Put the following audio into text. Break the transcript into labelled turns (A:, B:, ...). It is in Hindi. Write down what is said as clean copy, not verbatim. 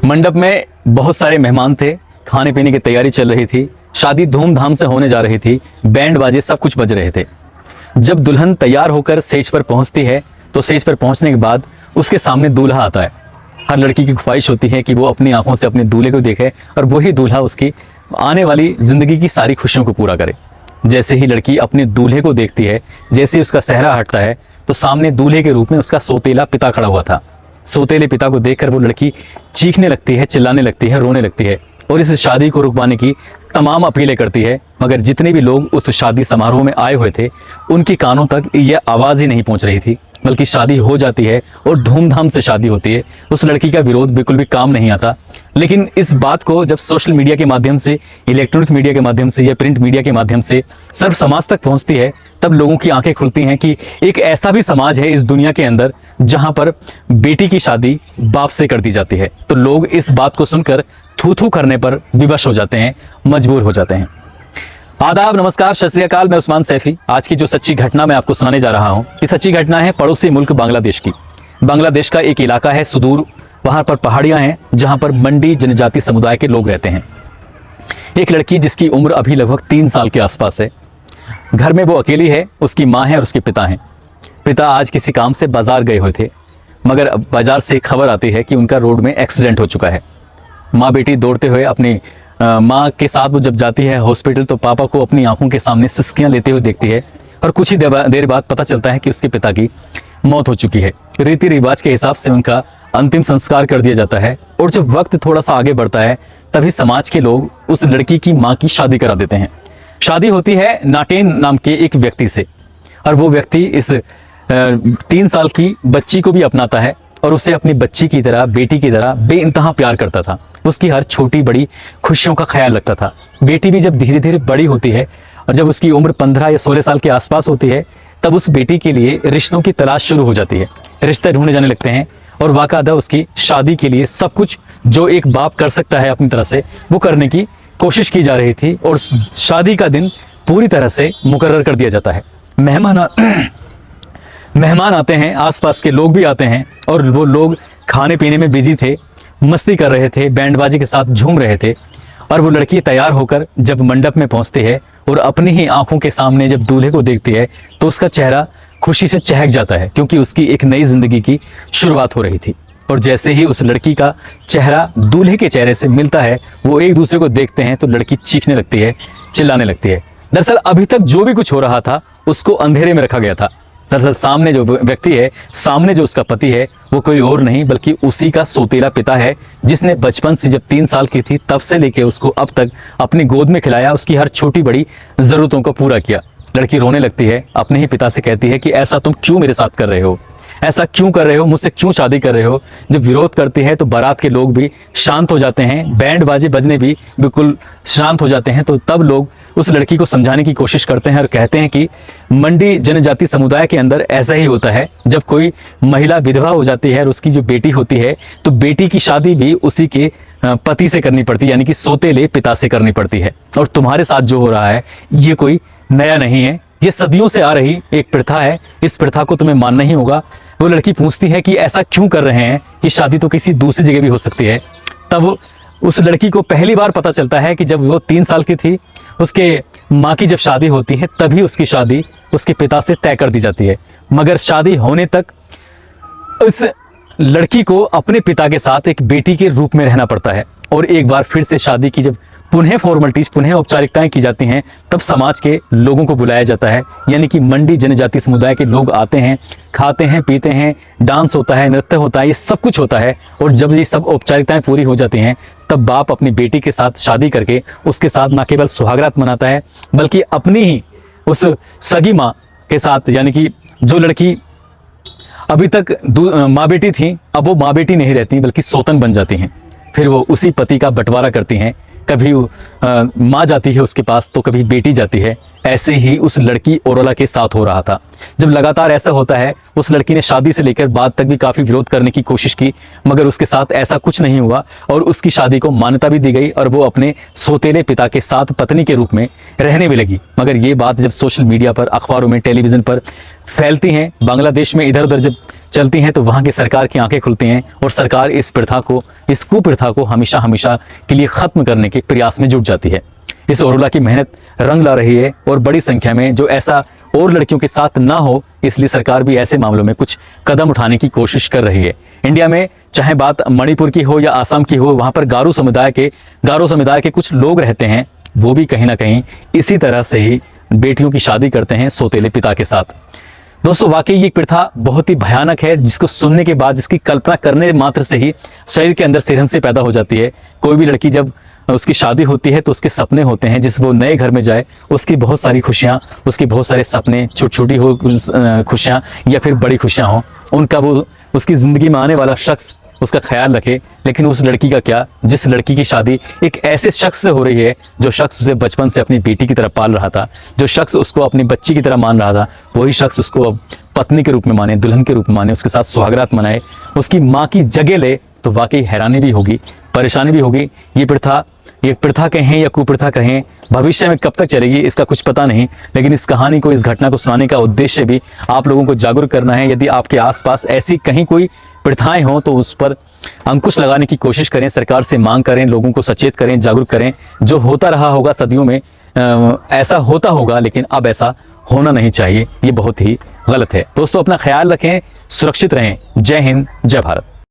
A: मंडप में बहुत सारे मेहमान थे, खाने पीने की तैयारी चल रही थी, शादी धूमधाम से होने जा रही थी, बैंड बाजे सब कुछ बज रहे थे। जब दुल्हन तैयार होकर स्टेज पर पहुंचती है तो स्टेज पर पहुंचने के बाद उसके सामने दूल्हा आता है। हर लड़की की ख्वाहिश होती है कि वो अपनी आंखों से अपने दूल्हे को देखे और वही दूल्हा उसकी आने वाली जिंदगी की सारी खुशियों को पूरा करे। जैसे ही लड़की अपने दूल्हे को देखती है, जैसे ही उसका सेहरा हटता है तो सामने दूल्हे के रूप में उसका सौतेला पिता खड़ा हुआ था। सौतेले पिता को देखकर वो लड़की चीखने लगती है, चिल्लाने लगती है, रोने लगती है और इस शादी को रुकवाने की तमाम अपीलें करती है। मगर जितने भी लोग उस शादी समारोह में आए हुए थे उनकी कानों तक यह आवाज़ ही नहीं पहुंच रही थी, बल्कि शादी हो जाती है और धूमधाम से शादी होती है। उस लड़की का विरोध बिल्कुल भी काम नहीं आता। लेकिन इस बात को जब सोशल मीडिया के माध्यम से, इलेक्ट्रॉनिक मीडिया के माध्यम से या प्रिंट मीडिया के माध्यम से सर्व समाज तक पहुंचती है, तब लोगों की आंखें खुलती हैं कि एक ऐसा भी समाज है इस दुनिया के अंदर जहां पर बेटी की शादी बाप से कर दी जाती है। तो लोग इस बात को सुनकर थू थू करने पर विवश हो जाते हैं, मजबूर हो जाते हैं। आदाब, नमस्कार, सत श्री अकाल। मैं उस्मान सैफी। आज की जो सच्ची घटना मैं आपको सुनाने जा रहा हूं, ये सच्ची घटना है पड़ोसी मुल्क बांग्लादेश की। बांग्लादेश का एक इलाका है सुदूर, वहां पर पहाड़ियां हैं जहां पर मंडी जनजाति समुदाय के लोग रहते हैं। एक लड़की जिसकी उम्र अभी लगभग 3 साल के आसपास है। घर में वो अकेली है, उसकी माँ है और उसके पिता हैं। पिता आज किसी काम से बाजार गए हुए थे, मगर बाजार से खबर आती है कि उनका रोड में एक्सीडेंट हो चुका है। माँ बेटी दौड़ते हुए अपनी माँ के साथ वो जब जाती है हॉस्पिटल तो पापा को अपनी आंखों के सामने सिसकियां लेते हुए देखती है और कुछ ही देर बाद पता चलता है कि उसके पिता की मौत हो चुकी है। रीति रिवाज के हिसाब से उनका अंतिम संस्कार कर दिया जाता है और जब वक्त थोड़ा सा आगे बढ़ता है तभी समाज के लोग उस लड़की की माँ की शादी करा देते हैं। शादी होती है नाटेन नाम के एक व्यक्ति से और वो व्यक्ति इस 3 साल की बच्ची को भी अपनाता है और उसे अपनी बच्ची की तरह, बेटी की तरह बेइंतहा प्यार करता था। उसकी हर छोटी बड़ी खुशियों का ख्याल रखता था। बेटी भी जब धीरे धीरे बड़ी होती है और जब उसकी उम्र 15 या 16 साल के आसपास होती है तब उस बेटी के लिए रिश्तों की तलाश शुरू हो जाती है। रिश्ते ढूंढे जाने लगते हैं और वाकादा उसकी शादी के लिए सब कुछ जो एक बाप कर सकता है अपनी तरह से वो करने की कोशिश की जा रही थी और शादी का दिन पूरी तरह से मुकर्रर कर दिया जाता है। मेहमान आते हैं, आसपास के लोग भी आते हैं और वो लोग खाने पीने में बिजी थे, मस्ती कर रहे थे, बैंड बाजी के साथ झूम रहे थे। और वो लड़की तैयार होकर जब मंडप में पहुंचती है और अपनी ही आंखों के सामने जब दूल्हे को देखती है तो उसका चेहरा खुशी से चहक जाता है, क्योंकि उसकी एक नई जिंदगी की शुरुआत हो रही थी। और जैसे ही उस लड़की का चेहरा दूल्हे के चेहरे से मिलता है, वो एक दूसरे को देखते हैं तो लड़की चीखने लगती है, चिल्लाने लगती है। दरअसल अभी तक जो भी कुछ हो रहा था उसको अंधेरे में रखा गया था। दरअसल सामने जो व्यक्ति है, सामने जो उसका पति है, वो कोई और नहीं बल्कि उसी का सौतेला पिता है, जिसने बचपन से जब 3 साल की थी तब से लेके उसको अब तक अपनी गोद में खिलाया, उसकी हर छोटी बड़ी जरूरतों को पूरा किया। लड़की रोने लगती है, अपने ही पिता से कहती है कि ऐसा तुम क्यों मेरे साथ कर रहे हो, ऐसा क्यों कर रहे हो, मुझसे क्यों शादी कर रहे हो। जब विरोध करती है तो बारात के लोग भी शांत हो जाते हैं, बैंड बाजे बजने भी बिल्कुल शांत हो जाते हैं। तो तब लोग उस लड़की को समझाने की कोशिश करते हैं और कहते हैं कि मंडी जनजाति समुदाय के अंदर ऐसा ही होता है, जब कोई महिला विधवा हो जाती है और उसकी जो बेटी होती है तो बेटी की शादी भी उसी के पति से करनी पड़ती है, यानी कि सौतेले पिता से करनी पड़ती है। और तुम्हारे साथ जो हो रहा है ये कोई नया नहीं है, ये सदियों से आ रही एक प्रथा है, इस प्रथा को तुम्हें मानना ही होगा। वो लड़की पूछती है कि ऐसा क्यों कर रहे हैं, कि शादी तो किसी दूसरी जगह भी हो सकती है। तब उस लड़की को पहली बार पता चलता है कि जब वो 3 साल की थी, उसके माँ की जब शादी होती है तभी उसकी शादी उसके पिता से तय कर दी जाती है। मगर शादी होने तक उस लड़की को अपने पिता के साथ एक बेटी के रूप में रहना पड़ता है। और एक बार फिर से शादी की जब पुनः फॉर्मेलिटीज, पुनः औपचारिकताएं की जाती हैं, तब समाज के लोगों को बुलाया जाता है, यानी कि मंडी जनजाति समुदाय के लोग आते हैं, खाते हैं, पीते हैं, डांस होता है, नृत्य होता है, ये सब कुछ होता है। और जब ये सब औपचारिकताएं पूरी हो जाती हैं तब बाप अपनी बेटी के साथ शादी करके उसके साथ न केवल सुहागरात मनाता है बल्कि अपनी ही उस सगी माँ के साथ, यानी कि जो लड़की अभी तक माँ बेटी थी अब वो माँ बेटी नहीं रहती बल्कि सौतन बन जाती हैं। फिर वो उसी पति का बंटवारा करती हैं, कभी माँ जाती है उसके पास तो कभी बेटी जाती है। ऐसे ही उस लड़की ओरोला के साथ हो रहा था। जब लगातार ऐसा होता है, उस लड़की ने शादी से लेकर बाद तक भी काफी विरोध करने की कोशिश की, मगर उसके साथ ऐसा कुछ नहीं हुआ और उसकी शादी को मान्यता भी दी गई और वो अपने सौतेले पिता के साथ पत्नी के रूप में रहने भी लगी। मगर ये बात जब सोशल मीडिया पर, अखबारों में, टेलीविजन पर फैलती हैं, बांग्लादेश में इधर उधर जब चलती हैं, तो वहां की सरकार की आंखें खुलती हैं और सरकार इस प्रथा को, इस कुप्रथा को हमेशा हमेशा के लिए खत्म करने के प्रयास में जुट जाती है। इस ओरोला की मेहनत रंग ला रही है और बड़ी संख्या में जो ऐसा और लड़कियों के साथ ना हो, इसलिए सरकार भी ऐसे मामलों में कुछ कदम उठाने की कोशिश कर रही है। इंडिया में चाहे बात मणिपुर की हो या आसाम की हो, वहां पर गारो समुदाय के कुछ लोग रहते हैं, वो भी कहीं ना कहीं इसी तरह से ही बेटियों की शादी करते हैं सौतेले पिता के साथ। दोस्तों, वाकई ये प्रथा बहुत ही भयानक है, जिसको सुनने के बाद, जिसकी कल्पना करने मात्र से ही शरीर के अंदर सिरहन से पैदा हो जाती है। कोई भी लड़की जब उसकी शादी होती है तो उसके सपने होते हैं, जिस वो नए घर में जाए, उसकी बहुत सारी खुशियां, उसके बहुत सारे सपने, छोटी छोटी हो खुशियां या फिर बड़ी खुशियां हो, उनका वो उसकी जिंदगी में आने वाला शख्स उसका ख्याल रखे। लेकिन उस लड़की का क्या, जिस लड़की की शादी एक ऐसे शख्स से हो रही है जो शख्स उसे बचपन से अपनी बेटी की तरह पाल रहा था, जो शख्स उसको अपनी बच्ची की तरह मान रहा था, वही शख्स उसको अब पत्नी के रूप में माने, दुल्हन के रूप में माने, उसके साथ सुहागरात मनाए, उसकी माँ की जगह ले, तो वाकई हैरानी भी होगी, परेशानी भी होगी। ये प्रथा कहें या कुप्रथा कहें, भविष्य में कब तक चलेगी इसका कुछ पता नहीं। लेकिन इस कहानी को, इस घटना को सुनाने का उद्देश्य भी आप लोगों को जागरूक करना है। यदि आपके आसपास ऐसी कहीं कोई प्रथाएं हों तो उस पर अंकुश लगाने की कोशिश करें, सरकार से मांग करें, लोगों को सचेत करें, जागरूक करें। जो होता रहा होगा सदियों में, ऐसा होता होगा, लेकिन अब ऐसा होना नहीं चाहिए। ये बहुत ही गलत है। दोस्तों, अपना ख्याल रखें, सुरक्षित रहें। जय हिंद, जय भारत।